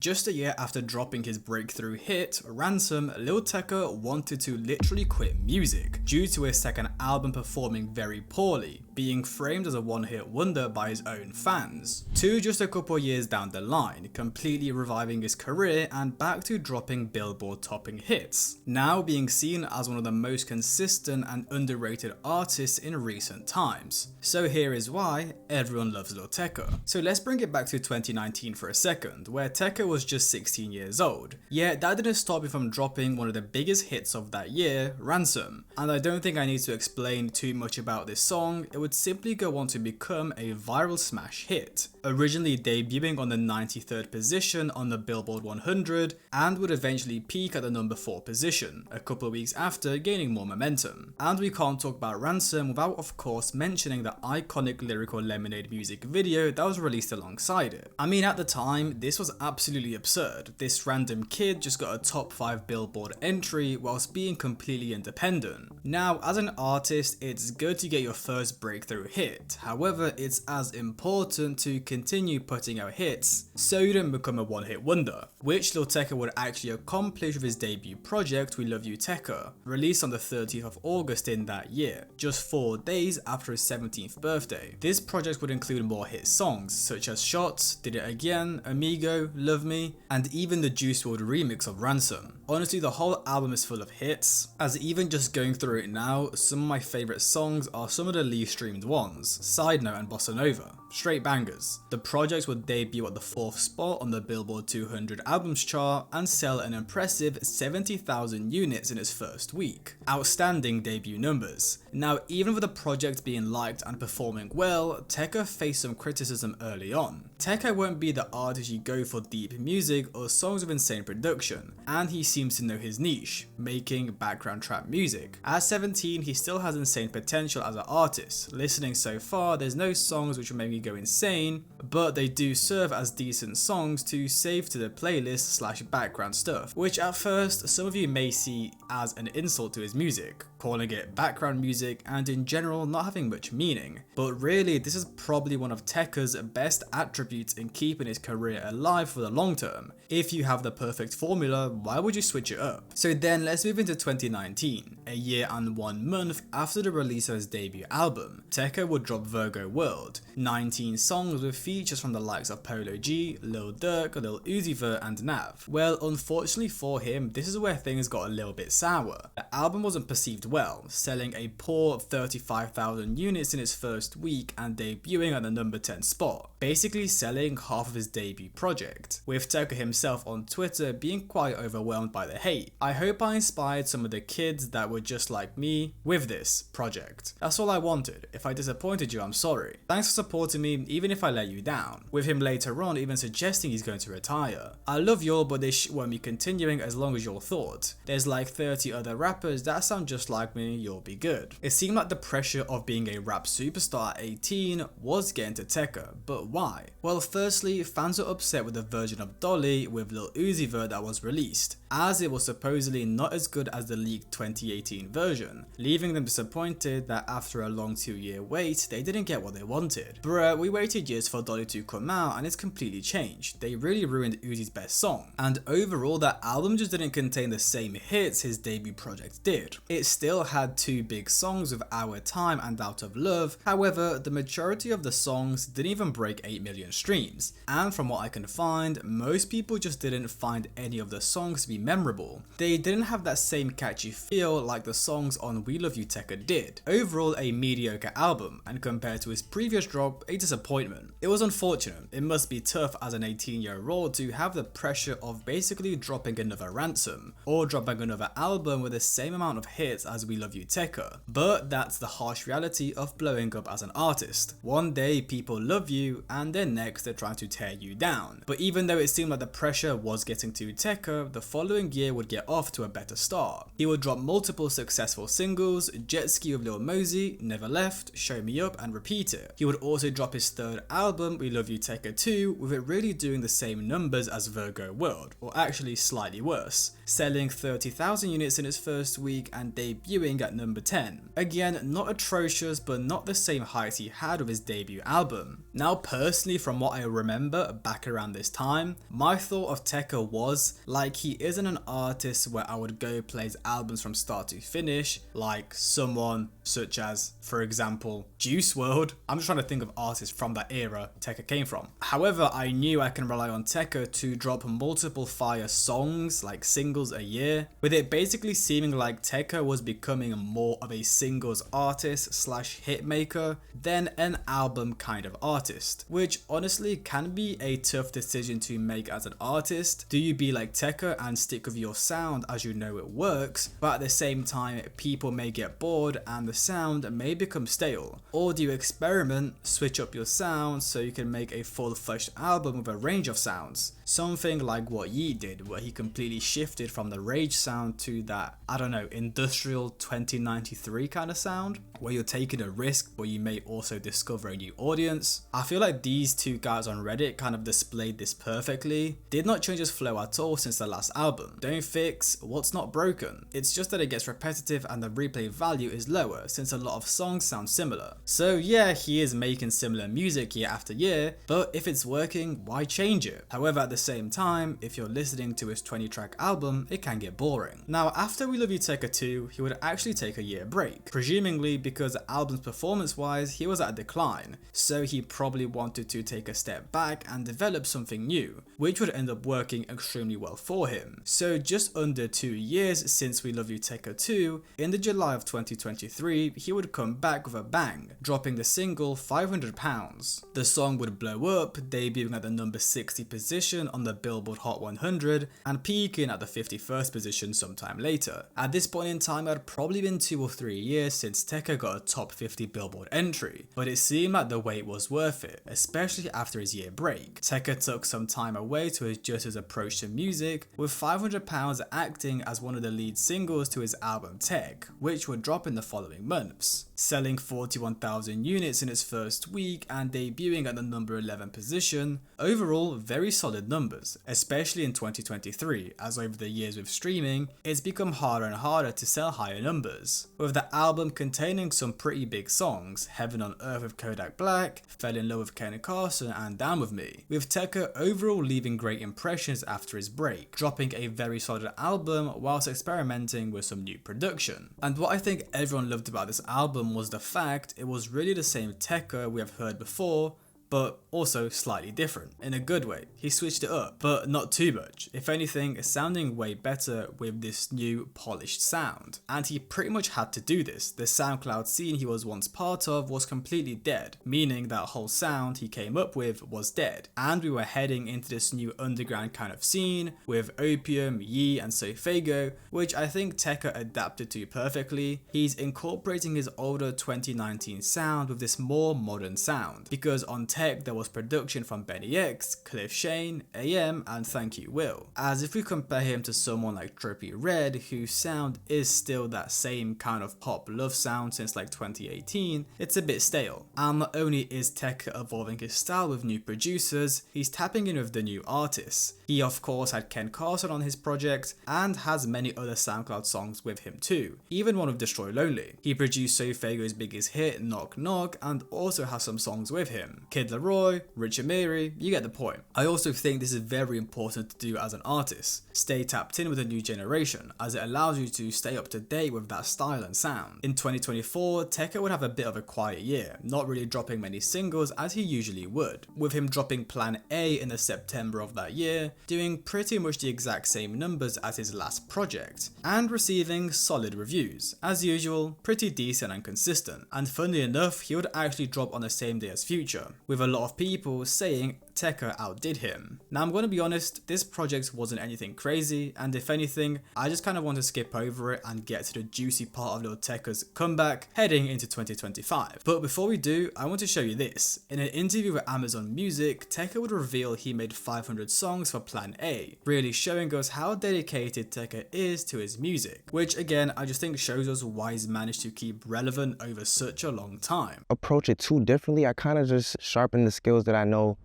Just a year after dropping his breakthrough hit, Ransom, Lil Tecca wanted to literally quit music due to his second album performing very poorly, being framed as a one-hit wonder by his own fans, to just a couple years down the line, completely reviving his career and back to dropping Billboard topping hits, now being seen as one of the most consistent and underrated artists in recent times. So here is why everyone loves Lil Tecca. So let's bring it back to 2019 for a second, where Tecca was just 16 years old. Yet that didn't stop him from dropping one of the biggest hits of that year, Ransom. And I don't think I need to explain too much about this song, it would simply go on to become a viral smash hit, originally debuting on the 93rd position on the Billboard 100 and would eventually peak at the number 4 position, a couple of weeks after gaining more momentum. And we can't talk about Ransom without of course mentioning the iconic Lyrical Lemonade music video that was released alongside it. I mean, at the time, this was absolutely absurd. This random kid just got a top 5 Billboard entry whilst being completely independent. Now, as an artist, it's good to get your first breakthrough hit. However, it's as important to continue putting out hits so you don't become a one-hit wonder, which Lil Tecca would actually accomplish with his debut project We Love You Tecca, released on the 30th of August in that year, just 4 days after his 17th birthday. This project would include more hit songs such as Shots, Did It Again, Amigo, Love Me, and even the Juice WRLD remix of Ransom. Honestly, the whole album is full of hits, as even just going through it now, some of my favourite songs are some of the least streamed ones, Side Note and Bossa Nova. Straight bangers. The project would debut at the 4th spot on the Billboard 200 albums chart and sell an impressive 70,000 units in its first week. Outstanding debut numbers. Now, even with the project being liked and performing well, Tecca faced some criticism early on. Tecca won't be the artist you go for deep music or songs with insane production, and he seems to know his niche, making background trap music. At 17, he still has insane potential as an artist. Listening so far, there's no songs which will make me go insane, but they do serve as decent songs to save to the playlist / background stuff, which at first some of you may see as an insult to his music, calling it background music and in general not having much meaning. But really, this is probably one of Tecca's best attributes in keeping his career alive for the long term. If you have the perfect formula, why would you switch it up? So then let's move into 2019, a year and 1 month after the release of his debut album. Tecca would drop Virgo World, 19 songs with features from the likes of Polo G, Lil Durk, Lil Uzi Vert and Nav. Well, unfortunately for him, this is where things got a little bit sour. The album wasn't perceived well, selling a poor 35,000 units in its first week and debuting at the number 10 spot, basically selling half of his debut project, with Tecca himself on Twitter being quite overwhelmed by the hate. I hope I inspired some of the kids that were just like me with this project. That's all I wanted. If I disappointed you, I'm sorry. Thanks for supporting me even if I let you down, with him later on even suggesting he's going to retire. I love y'all, but this won't be continuing as long as y'all thought. There's like 30 other rappers that sound just like me, you'll be good. It seemed like the pressure of being a rap superstar at 18 was getting to Tecca, but why? Well, firstly, fans are upset with the version of Dolly with Lil Uzi Vert that was released, as it was supposedly not as good as the leaked 2018 version, leaving them disappointed that after a long 2-year wait, they didn't get what they wanted. Bruh, we waited years for Dolly to come out and it's completely changed. They really ruined Uzi's best song. And overall, that album just didn't contain the same hits his debut project did. It still had 2 big songs with Our Time and Out of Love, however, the majority of the songs didn't even break 8 million streams. And from what I can find, most people just didn't find any of the songs to be memorable. They didn't have that same catchy feel like the songs on We Love You Tecca did. Overall, a mediocre album, and compared to his previous drop, a disappointment. It was unfortunate. It must be tough as an 18-year-old to have the pressure of basically dropping another Ransom, or dropping another album with the same amount of hits as We Love You Tecca. But that's the harsh reality of blowing up as an artist. One day people love you, and then next they're trying to tear you down. But even though it seemed like the pressure was getting to Tecca, the following year would get off to a better start. He would drop multiple successful singles, Jet Ski with Lil Mosey, Never Left, left, Show Me Up and repeat it. He would also drop his third album, We Love You Tecca 2, with it really doing the same numbers as Virgo World, or actually slightly worse, selling 30,000 units in its first week and debuting at number 10. Again, not atrocious, but not the same heights he had with his debut album. Now personally, from what I remember back around this time, my thought of Tecca was, like, he isn't an artist where I would go play his albums from start to finish, like someone such as, for example, Juice WRLD. I'm just trying to think of artists from that era Tecca came from. However, I knew I can rely on Tecca to drop multiple fire songs, like singles, a year, with it basically seeming like Tecca was becoming more of a singles artist slash hitmaker than an album kind of artist, which honestly can be a tough decision to make as an artist. Do you be like Tecca and stick with your sound as you know it works, but at the same time people may get bored and the sound may become stale? Or do you experiment, switch up your sound so you can make a full-fledged album with a range of sounds? Something like what Yeat did, where he completely shifted from the rage sound to that, I don't know, industrial 2093 kind of sound, where you're taking a risk but you may also discover a new audience. I feel like these two guys on Reddit kind of displayed this perfectly. Did not change his flow at all since the last album. Don't fix what's not broken. It's just that it gets repetitive and the replay value is lower since a lot of songs sound similar. So yeah, he is making similar music year after year, but if it's working, why change it? However, at the same time, if you're listening to his 20-track album, it can get boring. Now, after We Love You Tecca 2, he would actually take a year break, presumably because the album's performance-wise, he was at a decline, so he probably wanted to take a step back and develop something new, which would end up working extremely well for him. So just under 2 years since We Love You Tecca 2, in the July of 2023, he would come back with a bang, dropping the single £500. The song would blow up, debuting at the number 60 position on the Billboard Hot 100 and peaking at the 51st position sometime later. At this point in time, it had probably been 2 or 3 years since Tecca got a top 50 Billboard entry, but it seemed like the wait was worth it, especially after his year break. Tecca took some time away to adjust his approach to music, with £500 acting as one of the lead singles to his album Tech, which would drop in the following months, selling 41,000 units in its first week and debuting at the number 11 position. Overall, very solid numbers, especially in 2023, as over the years with streaming, it's become harder and harder to sell higher numbers, with the album containing some pretty big songs, Heaven on Earth with Kodak Black, Fell in Love with Kenny Carson and Down With Me, with Tecca overall leaving great impressions after his break, dropping a very solid album whilst experimenting with some new production. And what I think everyone loved about this album was the fact it was really the same Tecca we have heard before, but also slightly different, in a good way. He switched it up, but not too much. If anything, it's sounding way better with this new polished sound. And he pretty much had to do this. The SoundCloud scene he was once part of was completely dead, meaning that whole sound he came up with was dead. And we were heading into this new underground kind of scene with Opium, Yee and Sofago, which I think Tecca adapted to perfectly. He's incorporating his older 2019 sound with this more modern sound, because on Tech there was production from Benny X, Cliff Shane, AM and Thank You Will. As if we compare him to someone like Trippie Redd, whose sound is still that same kind of pop love sound since like 2018, it's a bit stale. And not only is Tecca evolving his style with new producers, he's tapping in with the new artists. He of course had Ken Carson on his project and has many other SoundCloud songs with him too, even one of Destroy Lonely. He produced Sofago's biggest hit, Knock Knock, and also has some songs with him. Kid Laroi, Rich Amiri, you get the point. I also think this is very important to do as an artist. Stay tapped in with a new generation, as it allows you to stay up to date with that style and sound. In 2024, Tecca would have a bit of a quiet year, not really dropping many singles as he usually would, with him dropping Plan A in the September of that year, doing pretty much the exact same numbers as his last project, and receiving solid reviews. As usual, pretty decent and consistent, and funnily enough, he would actually drop on the same day as Future, with a lot of people saying Tecca outdid him. Now I'm going to be honest, this project wasn't anything crazy, and if anything, I just kind of want to skip over it and get to the juicy part of Lil Tecca's comeback heading into 2025. But before we do, I want to show you this. In an interview with Amazon Music, Tecca would reveal he made 500 songs for Plan A, really showing us how dedicated Tecca is to his music, which again I just think shows us why he's managed to keep relevant over such a long time. Approach it too differently. I kind of just sharpen the skills that I know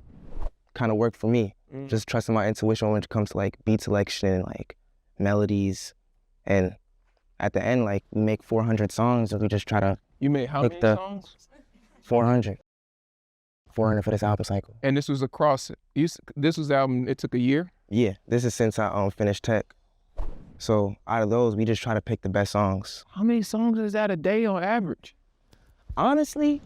kind of work for me. Just trusting my intuition when it comes to like beat selection, like melodies, and at the end, like we make 400 songs and we just try to. You made how many songs? 400. 400 for this album cycle. And this was across. This was the album. It took a year. Yeah, this is since I finished tech. So out of those, we just try to pick the best songs. How many songs is that a day on average? Honestly,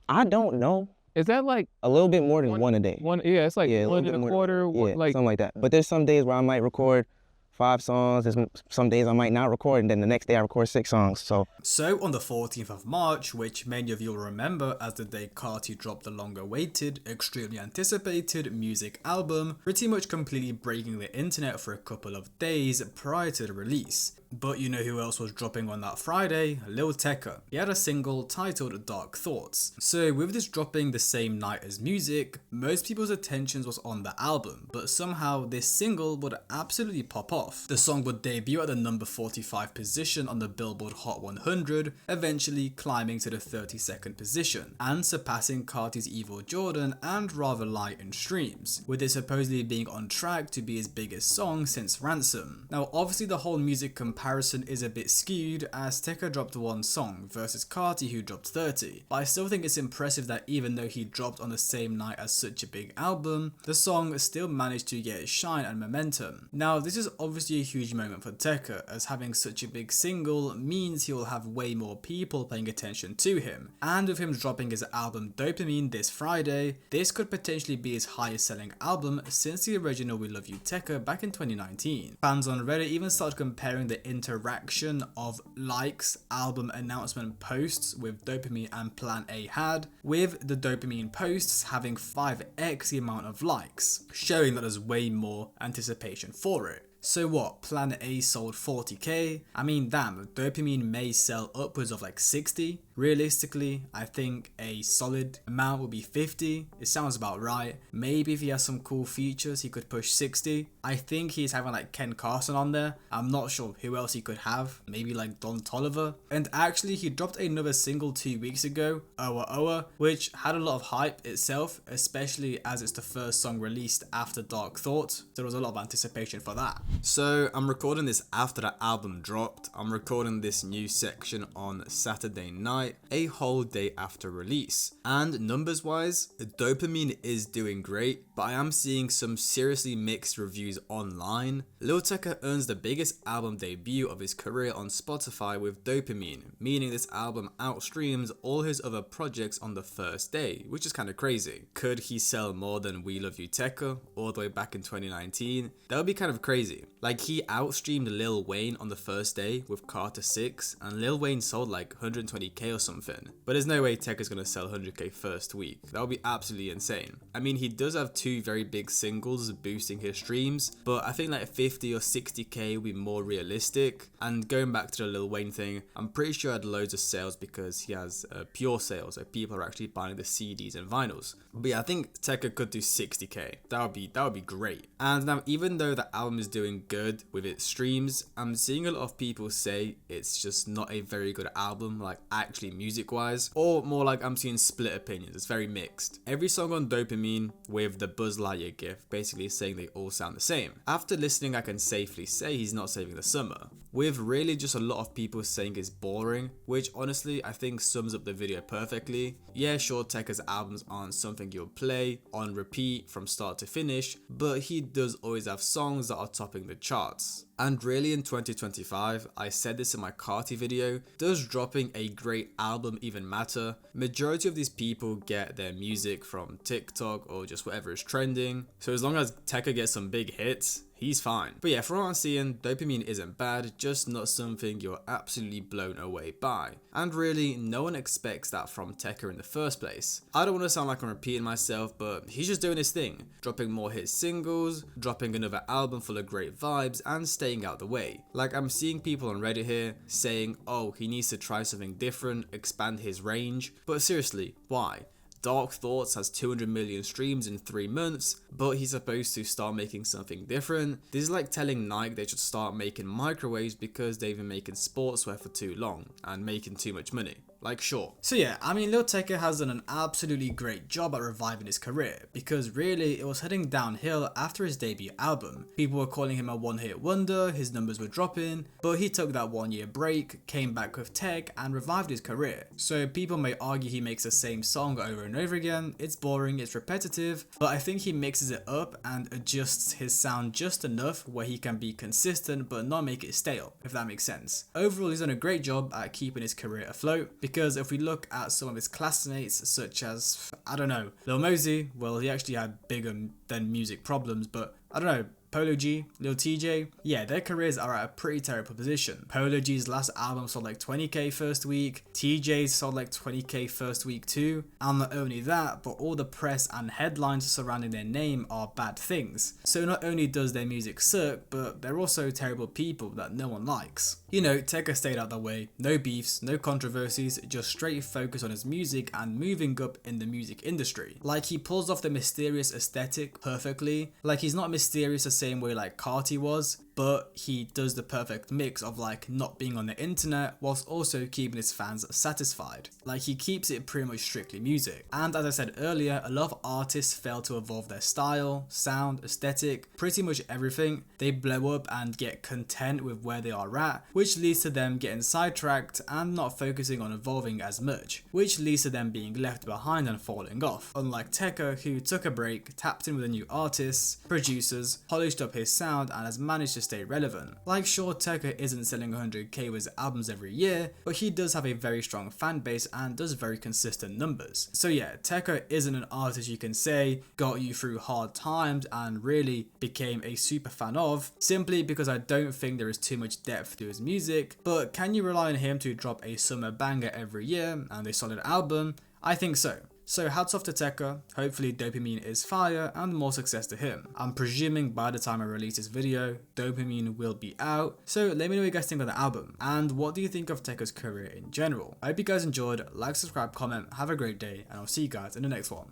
I don't know. Is that like a little bit more than one a day? Yeah, it's like 1 and a quarter. Yeah, like something like that. But there's some days where I might record 5 songs. There's some days I might not record, and then the next day I record 6 songs. So on the 14th of March, which many of you will remember as the day Carti dropped the longer-awaited, extremely anticipated music album, pretty much completely breaking the internet for a couple of days prior to the release. But you know who else was dropping on that Friday? Lil Tecca. He had a single titled Dark Thoughts. So with this dropping the same night as music, most people's attention was on the album, but somehow this single would absolutely pop off. The song would debut at the number 45 position on the Billboard Hot 100, eventually climbing to the 32nd position, and surpassing Carti's Evil Jordan and Rather Light in streams, with it supposedly being on track to be his biggest song since Ransom. Now obviously the whole music comparison is a bit skewed as Tecca dropped 1 song versus Carti who dropped 30, but I still think it's impressive that even though he dropped on the same night as such a big album, the song still managed to get shine and momentum. Now this is obviously a huge moment for Tecca, as having such a big single means he will have way more people paying attention to him, and with him dropping his album Dopamine this Friday, this could potentially be his highest selling album since the original We Love You Tecca back in 2019. Fans on Reddit even started comparing the interaction of likes album announcement posts with Dopamine and Plan A had, with the Dopamine posts having 5x the amount of likes, showing that there's way more anticipation for it. So what, Plan A sold 40k? I mean damn, Dopamine may sell upwards of like 60. Realistically, I think a solid amount would be 50. It sounds about right. Maybe if he has some cool features, he could push 60. I think he's having like Ken Carson on there. I'm not sure who else he could have. Maybe like Don Toliver. And actually, he dropped another single 2 weeks ago, Owa Owa, which had a lot of hype itself, especially as it's the first song released after Dark Thoughts. There was a lot of anticipation for that. So I'm recording this after that album dropped. I'm recording this new section on Saturday night, a whole day after release. And numbers wise, Dopamine is doing great, but I am seeing some seriously mixed reviews online. Lil Tecca earns the biggest album debut of his career on Spotify with Dopamine, meaning this album outstreams all his other projects on the first day, which is kind of crazy. Could he sell more than We Love You Tecca all the way back in 2019? That would be kind of crazy. Like, he outstreamed Lil Wayne on the first day with Carter 6, and Lil Wayne sold like 120k or something. But there's no way Tecca's gonna sell 100k first week. That would be absolutely insane. I mean, he does have 2 very big singles boosting his streams, but I think like 50 or 60k would be more realistic. And going back to the Lil Wayne thing, I'm pretty sure he had loads of sales because he has pure sales, so people are actually buying the CDs and vinyls. But yeah, I think Tecca could do 60k. That would be great. And now, even though the album is doing good with its streams, I'm seeing a lot of people say it's just not a very good album, like actually music wise, or more like I'm seeing split opinions. It's very mixed. Every song on Dopamine with the Buzz Lightyear gif basically saying they all sound the same. After listening, I can safely say he's not saving the summer, with really just a lot of people saying it's boring, which honestly I think sums up the video perfectly. Yeah, sure, Tecca's albums aren't something you'll play on repeat from start to finish, but he does always have songs that are topping the charts. And really in 2025, I said this in my Carti video, does dropping a great album even matter? Majority of these people get their music from TikTok or just whatever is trending, so as long as Tecca gets some big hits, he's fine. But yeah, from what I'm seeing, Dopamine isn't bad, just not something you're absolutely blown away by. And really, no one expects that from Tecca in the first place. I don't want to sound like I'm repeating myself, but he's just doing his thing, dropping more hit singles, dropping another album full of great vibes, and staying out the way. Like, I'm seeing people on Reddit here saying, oh, he needs to try something different, expand his range, but seriously, why? Dark Thoughts has 200 million streams in 3 months, but he's supposed to start making something different. This is like telling Nike they should start making microwaves because they've been making sportswear for too long and making too much money. Like, sure. So yeah, I mean, Lil Tecca has done an absolutely great job at reviving his career, because really it was heading downhill after his debut album. People were calling him a one-hit wonder, his numbers were dropping, but he took that 1-year break, came back with Tech, and revived his career. So people may argue he makes the same song over and over again, it's boring, it's repetitive, but I think he mixes it up and adjusts his sound just enough where he can be consistent but not make it stale, if that makes sense. Overall, he's done a great job at keeping his career afloat, because if we look at some of his classmates, such as, I don't know, Lil Mosey, well, he actually had bigger than music problems, but I don't know, Polo G, Lil TJ, yeah, their careers are at a pretty terrible position. Polo G's last album sold like 20k first week, TJ's sold like 20k first week too, and not only that, but all the press and headlines surrounding their name are bad things. So not only does their music suck, but they're also terrible people that no one likes. You know, Tecca stayed out the way, no beefs, no controversies, just straight focus on his music and moving up in the music industry. Like, he pulls off the mysterious aesthetic perfectly, like he's not mysterious the same way like Carti was, but he does the perfect mix of like not being on the internet whilst also keeping his fans satisfied. Like, he keeps it pretty much strictly music. And as I said earlier, a lot of artists fail to evolve their style, sound, aesthetic, pretty much everything. They blow up and get content with where they are at, which leads to them getting sidetracked and not focusing on evolving as much, which leads to them being left behind and falling off. Unlike Tecca, who took a break, tapped in with a new artists, producers, polished up his sound, and has managed to stay relevant. Like, sure, Tecca isn't selling 100k with his albums every year, but he does have a very strong fan base and does very consistent numbers. So yeah, Tecca isn't an artist you can say got you through hard times and really became a super fan of, simply because I don't think there is too much depth to his music. But can you rely on him to drop a summer banger every year and a solid album? I think so. So hats off to Tecca, hopefully Dopamine is fire and more success to him. I'm presuming by the time I release this video, Dopamine will be out, so let me know what you guys think of the album, and what do you think of Tecca's career in general. I hope you guys enjoyed, like, subscribe, comment, have a great day, and I'll see you guys in the next one.